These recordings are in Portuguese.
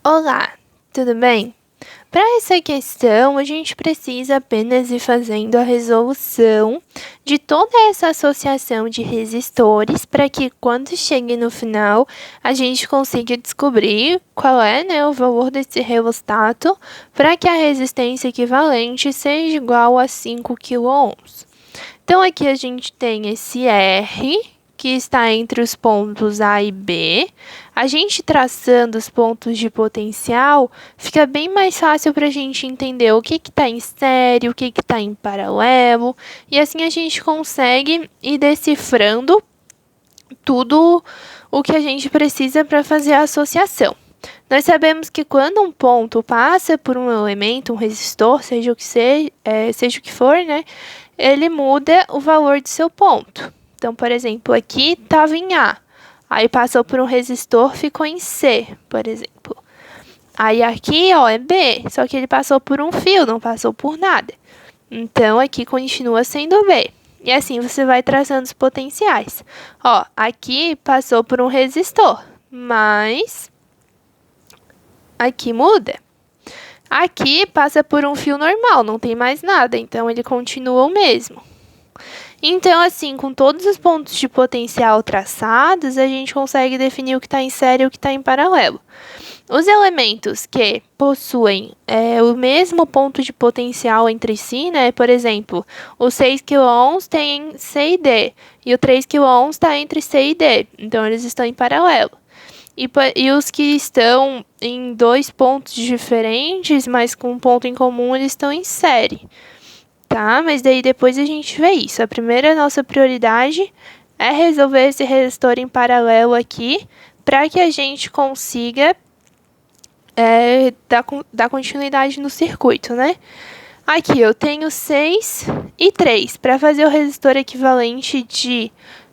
Olá, tudo bem? Para essa questão, a gente precisa apenas ir fazendo a resolução de toda essa associação de resistores para que, quando chegue no final, a gente consiga descobrir qual é, o valor desse reostato para que a resistência equivalente seja igual a 5 kΩ. Então, aqui a gente tem esse R, que está entre os pontos A e B. A gente traçando os pontos de potencial, fica bem mais fácil para a gente entender o que está em série, o que está em paralelo, e assim a gente consegue ir decifrando tudo o que a gente precisa para fazer a associação. Nós sabemos que quando um ponto passa por um elemento, um resistor, seja o que for, ele muda o valor de seu ponto. Então, por exemplo, aqui estava em A, aí passou por um resistor, ficou em C, por exemplo. Aí aqui, é B, só que ele passou por um fio, não passou por nada. Então, aqui continua sendo B. E assim você vai traçando os potenciais. Aqui passou por um resistor, mas aqui muda. Aqui passa por um fio normal, não tem mais nada, então ele continua o mesmo. Então, assim, com todos os pontos de potencial traçados, a gente consegue definir o que está em série e o que está em paralelo. Os elementos que possuem o mesmo ponto de potencial entre si, por exemplo, os 6 kΩ tem C e D, e o 3 kΩ está entre C e D, então eles estão em paralelo. E os que estão em dois pontos diferentes, mas com um ponto em comum, eles estão em série. Tá? Mas daí depois a gente vê isso. A primeira nossa prioridade é resolver esse resistor em paralelo aqui, para que a gente consiga dar continuidade no circuito, Aqui eu tenho 6 e 3. Para fazer o resistor equivalente de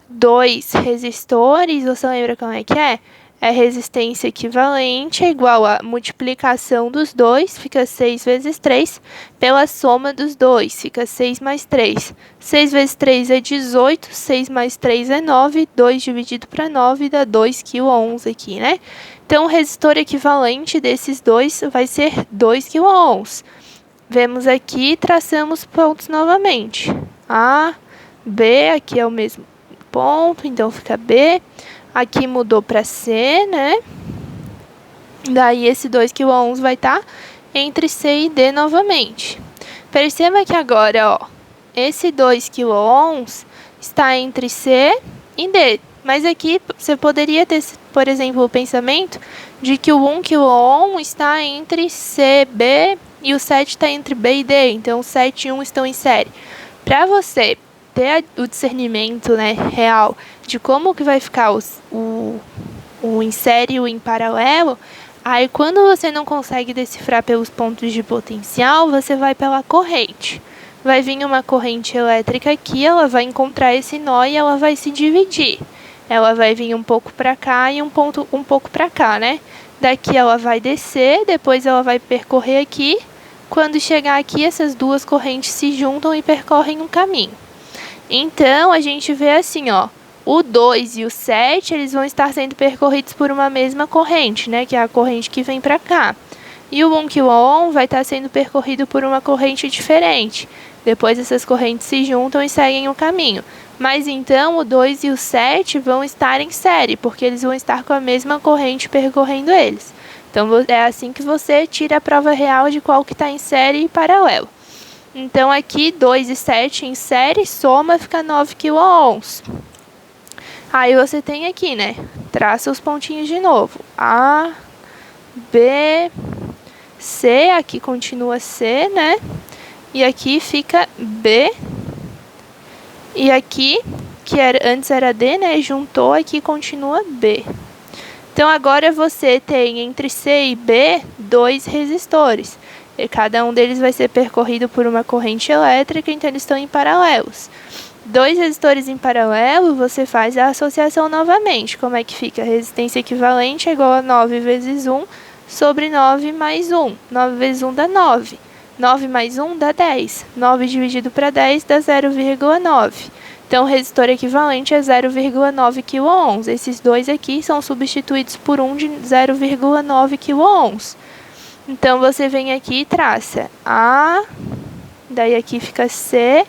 2 resistores, você lembra como é que é? É resistência equivalente é igual a multiplicação dos dois, fica 6 vezes 3, pela soma dos dois, fica 6 mais 3. 6 vezes 3 é 18, 6 mais 3 é 9, 2 dividido para 9 dá 2 kΩ aqui, Então, o resistor equivalente desses dois vai ser 2 kΩ. Vemos aqui e traçamos pontos novamente. A, B, aqui é o mesmo ponto, então fica B. Aqui mudou para C, Daí esse 2 kΩ vai estar entre C e D novamente. Perceba que agora, esse 2 kΩ está entre C e D. Mas aqui você poderia ter, por exemplo, o pensamento de que o 1 kΩ está entre C e B e o 7 está entre B e D. Então, o 7 e 1 estão em série. Para você ter o discernimento real de como que vai ficar o em série e o em paralelo, aí quando você não consegue decifrar pelos pontos de potencial, você vai pela corrente. Vai vir uma corrente elétrica aqui, ela vai encontrar esse nó e ela vai se dividir. Ela vai vir um pouco para cá e um pouco para cá, Daqui ela vai descer, depois ela vai percorrer aqui. Quando chegar aqui, essas duas correntes se juntam e percorrem um caminho. Então, a gente vê assim, o 2 e o 7, eles vão estar sendo percorridos por uma mesma corrente, que é a corrente que vem para cá. E o 1 kΩ vai estar sendo percorrido por uma corrente diferente. Depois, essas correntes se juntam e seguem o caminho. Mas, então, o 2 e o 7 vão estar em série, porque eles vão estar com a mesma corrente percorrendo eles. Então, é assim que você tira a prova real de qual que está em série e paralelo. Então, aqui, 2 e 7 em série, soma, fica 9 kΩ. Aí, você tem aqui, Traça os pontinhos de novo. A, B, C, aqui continua C, E aqui fica B. E aqui, que antes era D, Juntou, aqui continua B. Então, agora você tem entre C e B 2 resistores. E cada um deles vai ser percorrido por uma corrente elétrica, então eles estão em paralelos. 2 resistores em paralelo, você faz a associação novamente. Como é que fica? A resistência equivalente é igual a 9 vezes 1 sobre 9 mais 1. 9 vezes 1 dá 9. 9 mais 1 dá 10. 9 dividido para 10 dá 0,9. Então, o resistor equivalente é 0,9 kΩ. Esses dois aqui são substituídos por um de 0,9 kΩ. Então, você vem aqui e traça A, daí aqui fica C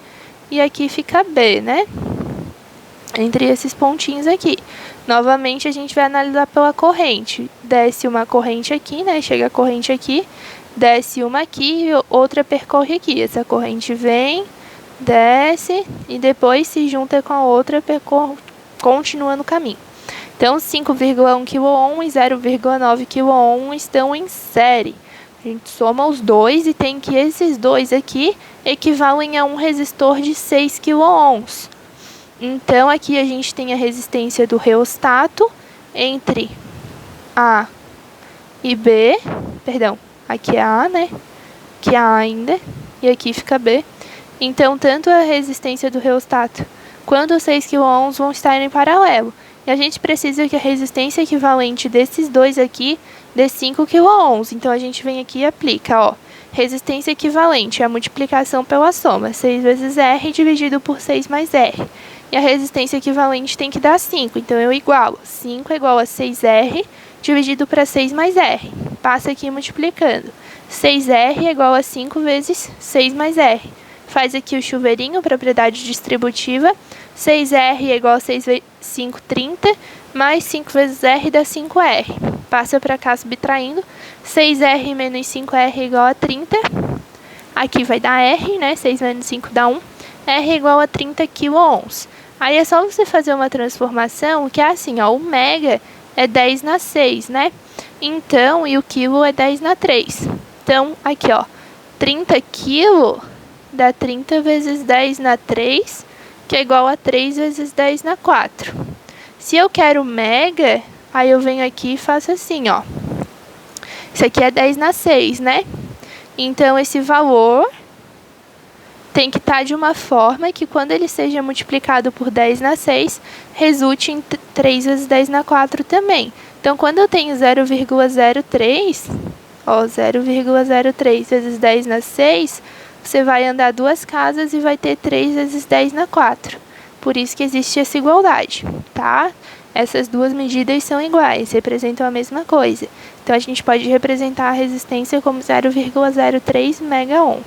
e aqui fica B, né? Entre esses pontinhos aqui. Novamente, a gente vai analisar pela corrente. Desce uma corrente aqui, né? Chega a corrente aqui, desce uma aqui e outra percorre aqui. Essa corrente vem, desce e depois se junta com a outra, continua no caminho. Então, 5,1 kΩ e 0,9 kΩ estão em série. A gente soma os dois e tem que esses dois aqui equivalem a um resistor de 6 kΩ. Então, aqui a gente tem a resistência do reostato entre A e B. Perdão, aqui é A, né? Aqui é A ainda, e aqui fica B. Então, tanto a resistência do reostato quanto os 6 kΩ vão estar em paralelo. E a gente precisa que a resistência equivalente desses dois aqui dê 5 kΩ. Então, a gente vem aqui e aplica, ó. Resistência equivalente é a multiplicação pela soma. 6 vezes R dividido por 6 mais R. E a resistência equivalente tem que dar 5. Então, eu igualo. 5 é igual a 6R dividido para 6 mais R. Passa aqui multiplicando. 6R é igual a 5 vezes 6 mais R. Faz aqui o chuveirinho, propriedade distributiva. 6R é igual a 6 vezes 5, 30. Mais 5 vezes R dá 5R. Passa para cá subtraindo. 6R menos 5R é igual a 30. Aqui vai dar R, né? 6 menos 5 dá 1. R é igual a 30 kΩ. Aí é só você fazer uma transformação que é assim, ó, o mega é 10 na 6, né? Então, e o quilo é 10 na 3. Então, aqui, ó, 30 quilo dá 30 vezes 10 na 3, que é igual a 3 vezes 10 na 4. Se eu quero mega, aí eu venho aqui e faço assim, ó. Isso aqui é 10 na 6, né? Então, esse valor tem que estar de uma forma que quando ele seja multiplicado por 10 na 6, resulte em 3 vezes 10 na 4 também. Então, quando eu tenho 0,03, ó, 0,03 vezes 10 na 6, você vai andar duas casas e vai ter 3 vezes 10 na 4. Por isso que existe essa igualdade, tá? Essas duas medidas são iguais, representam a mesma coisa. Então, a gente pode representar a resistência como 0,03 megaohm.